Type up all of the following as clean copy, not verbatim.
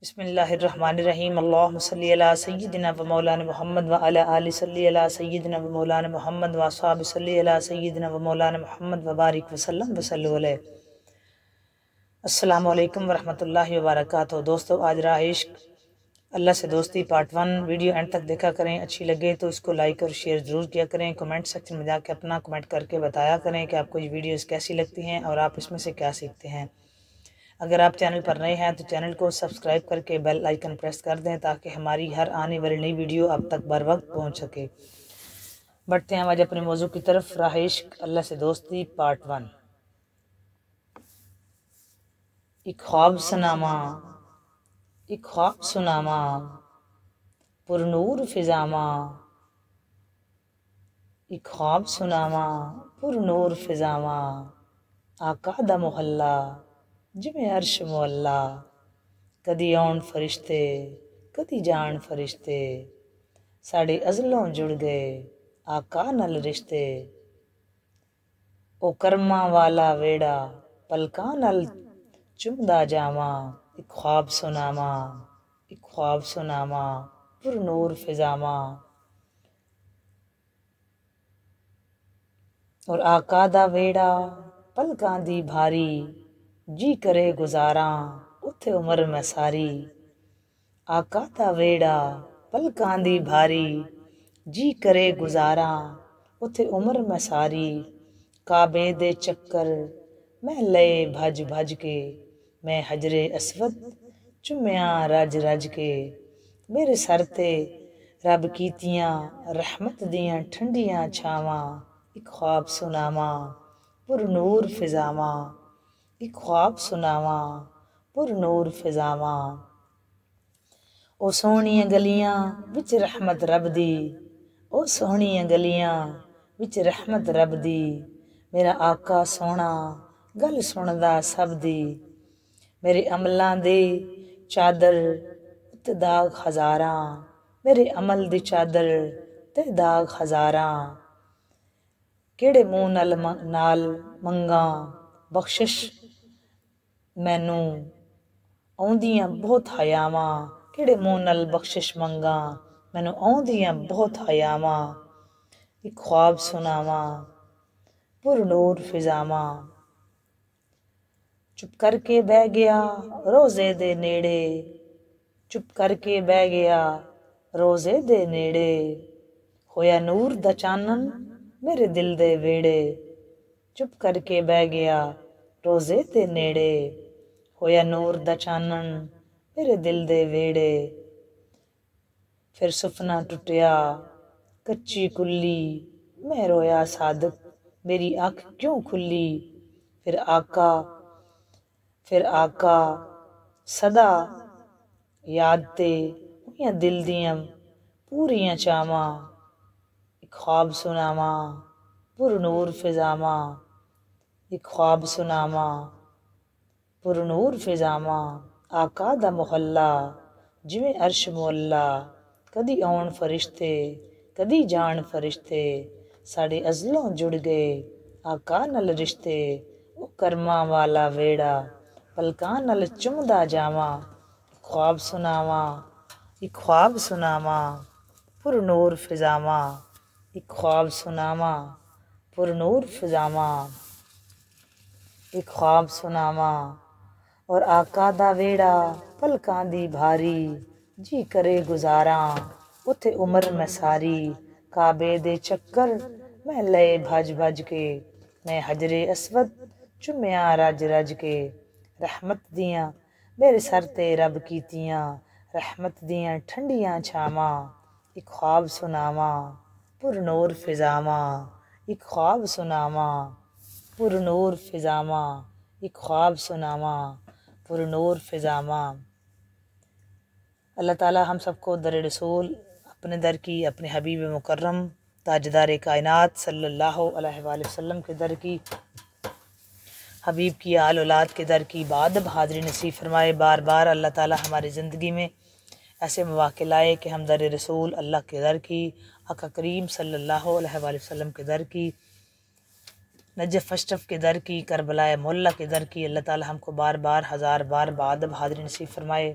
بسم اللہ الرحمن الرحیم اللہم صلی علی سیدنا و مولانا محمد و علی آل صلی علی سیدنا و مولانا محمد و اصحاب صلی علی سیدنا و مولانا محمد و بارک وسلم وصلو علیہ۔ السلام علیکم ورحمۃ اللہ وبرکاتہ۔ دوستو، آج راہ عشق اللہ سے دوستی پارٹ 1 ویڈیو اینڈ تک دیکھا کریں۔ اچھی لگے تو اس کو لائک اور شیئر ضرور کیا کریں۔ کمنٹ سیکشن میں جا کے اپنا کمنٹ کر کے بتایا کریں کہ آپ کو یہ ویڈیوز کیسی لگتی ہیں اور آپ اس میں سے کیا سیکھتے ہیں۔ اگر آپ چینل پر نئے ہیں تو چینل کو سبسکرائب کر کے بیل آئیکن پریس کر دیں تاکہ ہماری ہر آنے والی نئی ویڈیو آپ تک بر وقت پہنچ سکے۔ بڑھتے ہیں آج اپنے موضوع کی طرف، راہ عشق اللہ سے دوستی پارٹ 1۔ ایک خواب سناما، ایک خواب سناما، پر نور فضاما، ایک خواب سناما، پر نور فضاما، آقا دا محلہ جویں عرش معلا، کدی آن فرشتے کدی جان فرشتے، ساڑے ازلوں جڑ گئے آقا نال رشتے، او کرماں والا ویڑا پلکاں نال چمدا جاواں، ایک خواب سناواں، ایک خواب سناواں، پر نور فضاواں، اور آقا دا ویڑا پلکاں دی بھاری، جی کرے گزاراں اتھے عمر میں ساری، آقا دا ویڑا پلکاں دی بھاری، جی کرے گزاراں اتھے عمر میں ساری، کعبے دے چکر میں لئے بھج بھج کے، میں حجر اسود چمیاں رج رج کے، میرے سر تے رب کیتیاں رحمت دیاں ٹھنڈیاں چھاواں، ایک خواب سناواں، پر نور فضاواں، ایک خواب سناواں، پر نور فضاواں، او سونیاں گلیاں وچ رحمت رب دی، او سونیاں گلیاں وچ رحمت رب دی، میرا آقا سونا گل سندا سب دی، میرے عملاں دے چادر تے داغ ہزاراں، میرے عمل دی چادر تے داغ ہزاراں، کیڑے منہ نال منگاں بخشش مینوں آوندیاں بہت حیاواں، کیڑے منہ نال بخشش منگاں مینوں آوندیاں بہت حیاواں، ایک خواب سناواں، پر نور فضاواں، چپ کر کے بہ گیا روزے دے نیڑے، چپ کر کے بہ گیا روزے دے نیڑے، ہویا نور دا چانن میرے دل دے ویڑے، چپ کر کے بہ گیا روزے دے نیڑے، ہویا نور دا چانن میرے دل دے ویڑے، پھر سفنا ٹوٹیا کچی کلی، میں رویا صادق میری آنکھ کیوں کھلی، پھر آقا صدا یاد تے ہویاں دل دیاں پوریاں چاواں، ایک خواب سناواں، پر نور فضاواں، ایک خواب سناواں، پر نور فضاواں، آقا دا محلہ جویں عرش معلا، کدی آن فرشتے کدی جان فرشتے، ساڑے ازلوں جڑ گئے آقا نال رشتے، او کرماں والا ویڑا پلکاں نال چمدا جاواں، ایک خواب سناواں، ایک خواب سناواں، پر نور فضاواں، ایک خواب سناواں، پر نور فضاواں، ایک خواب سناواں، اور آقا دا ویڑا پلکاں دی بھاری، جی کرے گزاراں اتھے عمر میں ساری، کعبے دے چکر میں لئے بھج بھج کے، میں حجر اسود چمیاں رج رج کے، رحمت دیاں میرے سر تے رب کیتیاں رحمت دیاں ٹھنڈیاں چھاواں، ایک خواب سناواں، پر نور فضاواں، ایک خواب سناواں، پر نور فضاواں، ایک خواب سناواں، پر نور فضاواں۔ اللہ تعالی ہم سب کو در رسول اپنے در کی، اپنے حبیب مکرم تاجدار کائنات صلی اللہ علیہ وآلہ وسلم کے در کی، حبیب کی آل اولاد کے در کی بعد بہادری نصیب فرمائے۔ بار بار اللہ تعالی ہماری زندگی میں ایسے مواقع لائے کہ ہم در رسول اللہ کے در کی، آقا کریم صلی اللہ علیہ وآلہ وسلم کے در کی، نجف اشرف کے در کی، کربلا معلیٰ کے در کی، اللہ تعالی ہم کو بار بار ہزار بار بعد بہادری نصیب فرمائے۔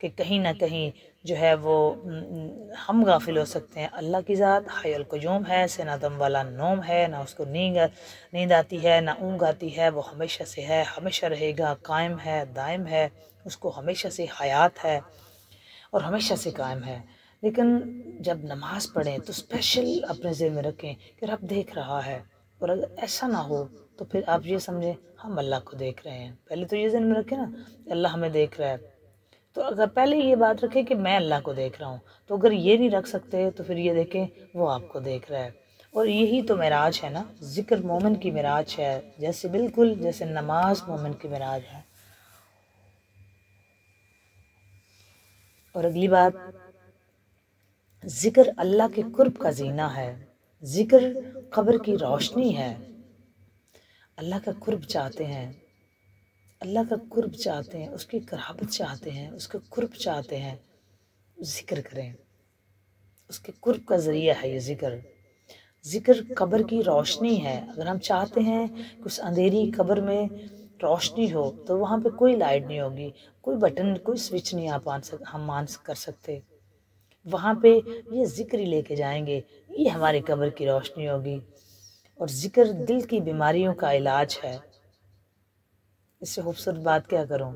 کہ کہیں نہ کہیں جو ہے وہ ہم غافل ہو سکتے ہیں۔ اللہ کی ذات حی القیوم ہے، سنتم والا نوم ہے، نہ اس کو نیند آتی ہے نہ اونگ آتی ہے، وہ ہمیشہ سے ہے، ہمیشہ رہے گا، قائم ہے، دائم ہے، اس کو ہمیشہ سے حیات ہے اور ہمیشہ سے قائم ہے۔ لیکن جب نماز پڑھیں تو اسپیشل اپنے ذہن میں رکھیں کہ رب دیکھ رہا ہے، اور اگر ایسا نہ ہو تو پھر آپ یہ سمجھیں ہم اللہ کو دیکھ رہے ہیں۔ پہلے تو یہ ذہن میں رکھیں نا اللہ ہمیں دیکھ رہا ہے، تو اگر پہلے یہ بات رکھیں کہ میں اللہ کو دیکھ رہا ہوں، تو اگر یہ نہیں رکھ سکتے تو پھر یہ دیکھیں وہ آپ کو دیکھ رہا ہے۔ اور یہی تو معراج ہے نا، ذکر مومن کی معراج ہے، جیسے بالکل جیسے نماز مومن کی معراج ہے۔ اور اگلی بات، ذکر اللہ کے قرب کا زینہ ہے، ذکر قبر کی روشنی ہے۔ اللہ کا قرب چاہتے ہیں، اللہ کا قرب چاہتے ہیں، اس کی قرابت چاہتے ہیں، اس کا قرب چاہتے ہیں، ذکر کریں، اس کے قرب کا ذریعہ ہے یہ ذکر۔ ذکر قبر کی روشنی ہے۔ اگر ہم چاہتے ہیں کہ اس اندھیری قبر میں روشنی ہو تو وہاں پہ کوئی لائٹ نہیں ہوگی، کوئی بٹن، کوئی سوئچ نہیں ہم آن کر سکتے۔ وہاں پہ یہ ذکر ہی لے کے جائیں گے، یہ ہماری قبر کی روشنی ہوگی۔ اور ذکر دل کی بیماریوں کا علاج ہے۔ اس سے خوبصورت بات کیا کروں،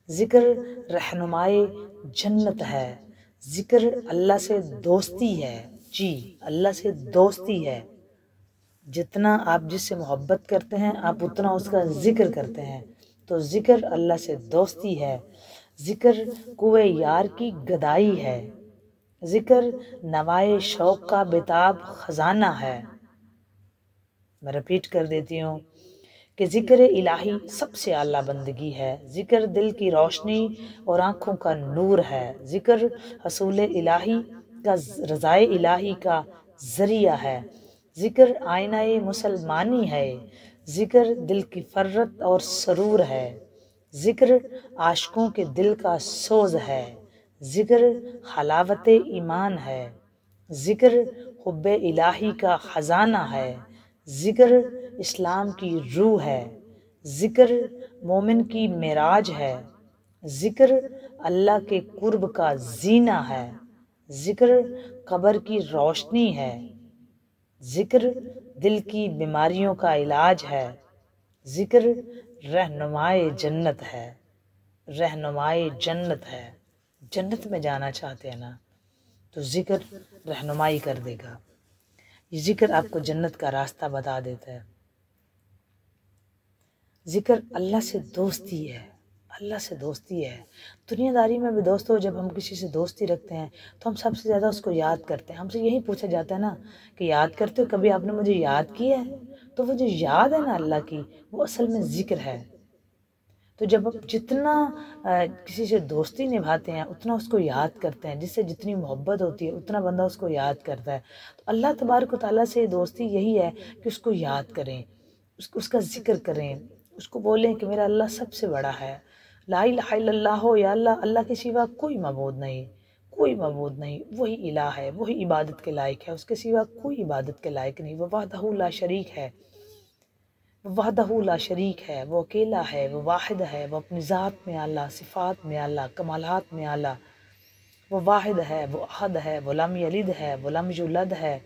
ذکر رہنمائی جنت ہے، ذکر اللہ سے دوستی ہے، جی اللہ سے دوستی ہے۔ جتنا آپ جس سے محبت کرتے ہیں آپ اتنا اس کا ذکر کرتے ہیں، تو ذکر اللہ سے دوستی ہے۔ ذکر کوئے یار کی گدائی ہے، ذکر نوائے شوق کا بتاب خزانہ ہے۔ میں رپیٹ کر دیتی ہوں کہ ذکر الہی سب سے اعلیٰ بندگی ہے، ذکر دل کی روشنی اور آنکھوں کا نور ہے، ذکر حصول الہی کا رضائے الہی کا ذریعہ ہے، ذکر آئینہ مسلمانی ہے، ذکر دل کی فرت اور سرور ہے، ذکر عاشقوں کے دل کا سوز ہے، ذکر حلاوت ایمان ہے، ذکر حب الہی کا خزانہ ہے، ذکر اسلام کی روح ہے، ذکر مومن کی معراج ہے، ذکر اللہ کے قرب کا زینہ ہے، ذکر قبر کی روشنی ہے، ذکر دل کی بیماریوں کا علاج ہے، ذکر رہنمائے جنت ہے، رہنمائے جنت ہے۔ جنت میں جانا چاہتے ہیں نا تو ذکر رہنمائی کر دے گا، یہ ذکر آپ کو جنت کا راستہ بتا دیتا ہے۔ ذکر اللہ سے دوستی ہے، اللہ سے دوستی ہے۔ دنیا داری میں بھی دوستو جب ہم کسی سے دوستی رکھتے ہیں تو ہم سب سے زیادہ اس کو یاد کرتے ہیں۔ ہم سے یہی پوچھا جاتا ہے نا کہ یاد کرتے ہو، کبھی آپ نے مجھے یاد کیا ہے؟ تو وہ جو یاد ہے نا اللہ کی، وہ اصل میں ذکر ہے۔ تو جب آپ جتنا کسی سے دوستی نبھاتے ہیں اتنا اس کو یاد کرتے ہیں، جس سے جتنی محبت ہوتی ہے اتنا بندہ اس کو یاد کرتا ہے۔ تو اللہ تبارک و تعالیٰ سے دوستی یہی ہے کہ اس کو یاد کریں، اس کا ذکر کریں، اس کو بولیں کہ میرا اللہ سب سے بڑا ہے، لا الہ الا اللہ ہو، یا اللہ، اللہ کے سوا کوئی معبود نہیں، کوئی معبود نہیں، وہی الہ ہے، وہی عبادت کے لائق ہے، اس کے سوا کوئی عبادت کے لائق نہیں، وہ وحدہ لا شریک ہے، وحدہ لا شریک ہے، وہ اکیلا ہے، وہ واحد ہے، وہ اپنی ذات میں اللہ، صفات میں اللہ، کمالات میں اللہ، وہ واحد ہے، وہ احد ہے، وہ لم یلد ہے، وہ لم یولد ہے،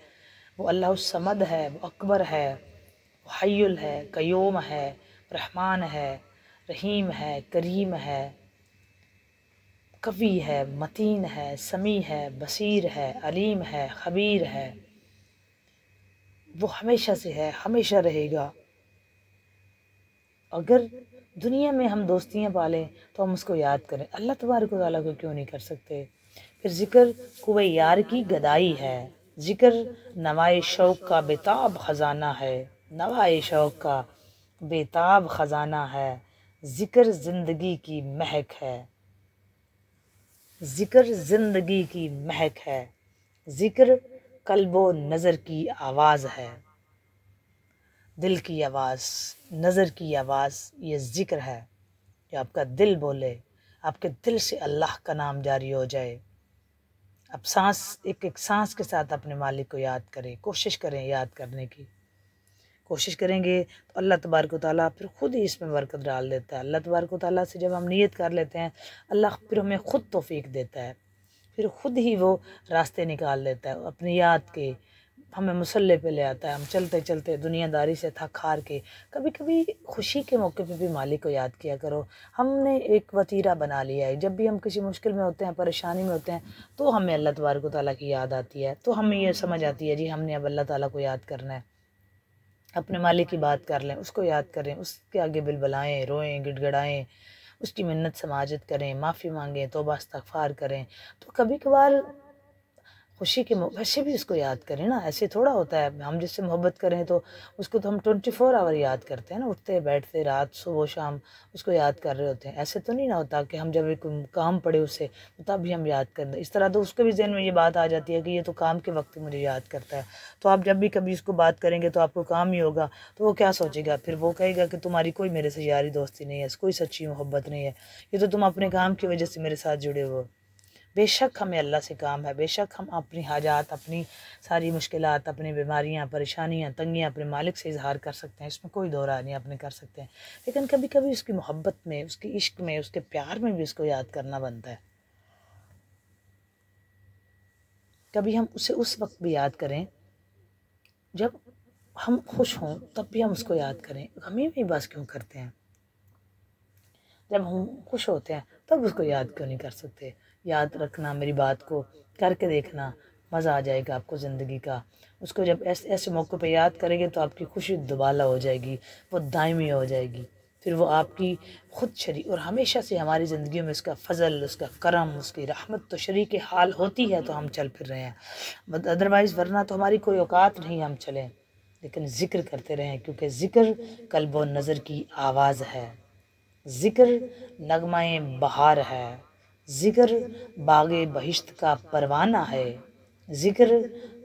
وہ اللہ الصمد ہے، وہ اکبر ہے، وہ حی ہے، قیوم ہے، رحمان ہے، رحیم ہے، کریم ہے، قوی ہے، متین ہے، سمیع ہے، بصیر ہے، علیم ہے، خبیر ہے، وہ ہمیشہ سے ہے، ہمیشہ رہے گا۔ اگر دنیا میں ہم دوستیاں پالیں تو ہم اس کو یاد کریں، اللہ تبارک و تعالیٰ کو کیوں نہیں کر سکتے؟ پھر ذکر کوئے یار کی گدائی ہے، ذکر نوائے شوق کا بےتاب خزانہ ہے، نوائے شوق کا بےتاب خزانہ ہے، ذکر زندگی کی مہک ہے، ذکر زندگی کی مہک ہے، ذکر قلب و نظر کی آواز ہے، دل کی آواز، نظر کی آواز، یہ ذکر ہے کہ آپ کا دل بولے، آپ کے دل سے اللہ کا نام جاری ہو جائے۔ اب سانس، ایک ایک سانس کے ساتھ اپنے مالک کو یاد کریں، کوشش کریں یاد کرنے کی۔ کوشش کریں گے تو اللہ تبارک و تعالیٰ پھر خود ہی اس میں برکت ڈال دیتا ہے۔ اللہ تبارک و تعالیٰ سے جب ہم نیت کر لیتے ہیں، اللہ پھر ہمیں خود توفیق دیتا ہے، پھر خود ہی وہ راستے نکال دیتا ہے اپنی یاد کے، ہمیں مسلح پہ لے آتا ہے۔ ہم چلتے چلتے دنیا داری سے تھک ہار کے کبھی کبھی خوشی کے موقع پہ بھی مالک کو یاد کیا کرو۔ ہم نے ایک وتیرہ بنا لیا ہے، جب بھی ہم کسی مشکل میں ہوتے ہیں، پریشانی میں ہوتے ہیں، تو ہمیں اللہ تبارک و تعالیٰ کی یاد آتی ہے، تو ہمیں یہ سمجھ آتی ہے جی ہم نے اب اللہ تعالیٰ کو یاد کرنا ہے، اپنے مالک کی بات کر لیں، اس کو یاد کریں، اس کے آگے بلبلائیں، روئیں، گڑ گڑائیں، اس کی منت سماجت کریں، معافی مانگیں، توبہ استغفار کریں۔ تو کبھی کبھار خوشی کے ویسے بھی اس کو یاد کریں نا، ایسے تھوڑا ہوتا ہے ہم جس سے محبت کریں تو اس کو تو ہم 24 آور یاد کرتے ہیں نا، اٹھتے بیٹھتے رات صبح و شام اس کو یاد کر رہے ہوتے ہیں۔ ایسے تو نہیں نہ ہوتا کہ ہم جب ایک کام پڑے اسے تو تب بھی ہم یاد کر دیں، اس طرح تو اس کے بھی ذہن میں یہ بات آ جاتی ہے کہ یہ تو کام کے وقت مجھے یاد کرتا ہے، تو آپ جب بھی کبھی اس کو بات کریں گے تو آپ کو کام ہی ہوگا، تو وہ کیا سوچے گا پھر؟ وہ کہے گا کہ تمہاری کوئی میرے سے یاری دوستی نہیں ہے، کوئی سچی محبت نہیں ہے، یہ تو تم اپنے کام کی وجہ سے میرے ساتھ جڑے ہو۔ بے شک ہمیں اللہ سے کام ہے، بے شک ہم اپنی حاجات، اپنی ساری مشکلات، اپنی بیماریاں، پریشانیاں، تنگیاں اپنے مالک سے اظہار کر سکتے ہیں، اس میں کوئی دو رائے نہیں، اپنے کر سکتے ہیں، لیکن کبھی کبھی اس کی محبت میں، اس کی عشق میں، اس کے پیار میں بھی اس کو یاد کرنا بنتا ہے۔ کبھی ہم اسے اس وقت بھی یاد کریں جب ہم خوش ہوں، تب بھی ہم اس کو یاد کریں، غمی میں بس کیوں کرتے ہیں؟ جب ہم خوش ہوتے ہیں تب اس کو یاد کیوں نہیں کر سکتے؟ یاد رکھنا میری بات کو، کر کے دیکھنا، مزہ آ جائے گا آپ کو زندگی کا۔ اس کو جب ایسے موقع پہ یاد کریں گے تو آپ کی خوشی دوبالا ہو جائے گی، وہ دائمی ہو جائے گی، پھر وہ آپ کی خود شریک، اور ہمیشہ سے ہماری زندگیوں میں اس کا فضل، اس کا کرم، اس کی رحمت تو شریک حال ہوتی ہے تو ہم چل پھر رہے ہیں، ادروائز ورنہ تو ہماری کوئی اوقات نہیں ہم چلیں، لیکن ذکر کرتے رہیں، کیونکہ ذکر قلب و نظر کی آواز ہے، ذکر نغمہ بہار ہے، ذکر باغ بہشت کا پروانہ ہے، ذکر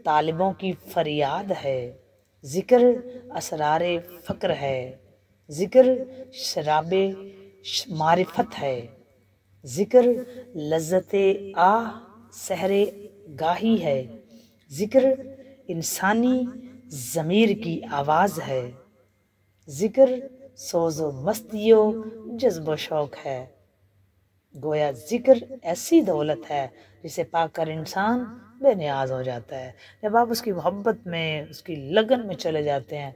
طالبوں کی فریاد ہے، ذکر اسرار فقر ہے، ذکر شراب معرفت ہے، ذکر لذت آہ سحر گاہی ہے، ذکر انسانی ضمیر کی آواز ہے، ذکر سوز و مستی و جذب و شوق ہے۔ گویا ذکر ایسی دولت ہے جسے پا کر انسان بے نیاز ہو جاتا ہے۔ جب آپ اس کی محبت میں، اس کی لگن میں چلے جاتے ہیں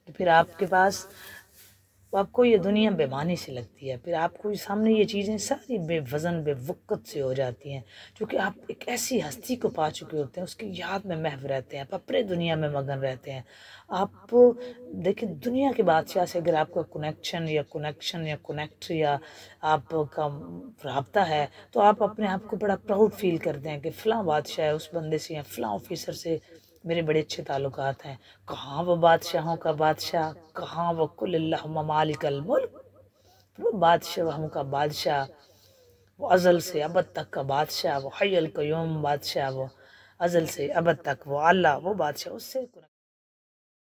تو پھر آپ کے پاس، آپ کو یہ دنیا بے معنی سے لگتی ہے، پھر آپ کو سامنے یہ چیزیں ساری بے وزن، بے وقت سے ہو جاتی ہیں، کیونکہ آپ ایک ایسی ہستی کو پا چکے ہوتے ہیں، اس کی یاد میں محو رہتے ہیں، آپ اپنے دنیا میں مگن رہتے ہیں۔ آپ دیکھیں دنیا کے بادشاہ سے اگر آپ کا کنیکشن یا کنیکٹ یا آپ کا رابطہ ہے تو آپ اپنے آپ کو بڑا پراؤڈ فیل کرتے ہیں کہ فلاں بادشاہ ہے، اس بندے سے یا فلاں آفیسر سے میرے بڑے اچھے تعلقات ہیں۔ کہاں وہ بادشاہوں کا بادشاہ، کہاں وہ کل اللہم مالک الملک، وہ بادشاہوں کا بادشاہ، وہ ازل سے ابد تک کا بادشاہ، وہ حی القیوم بادشاہ، وہ ازل سے ابد تک وہ اللہ، وہ بادشاہ، اس سے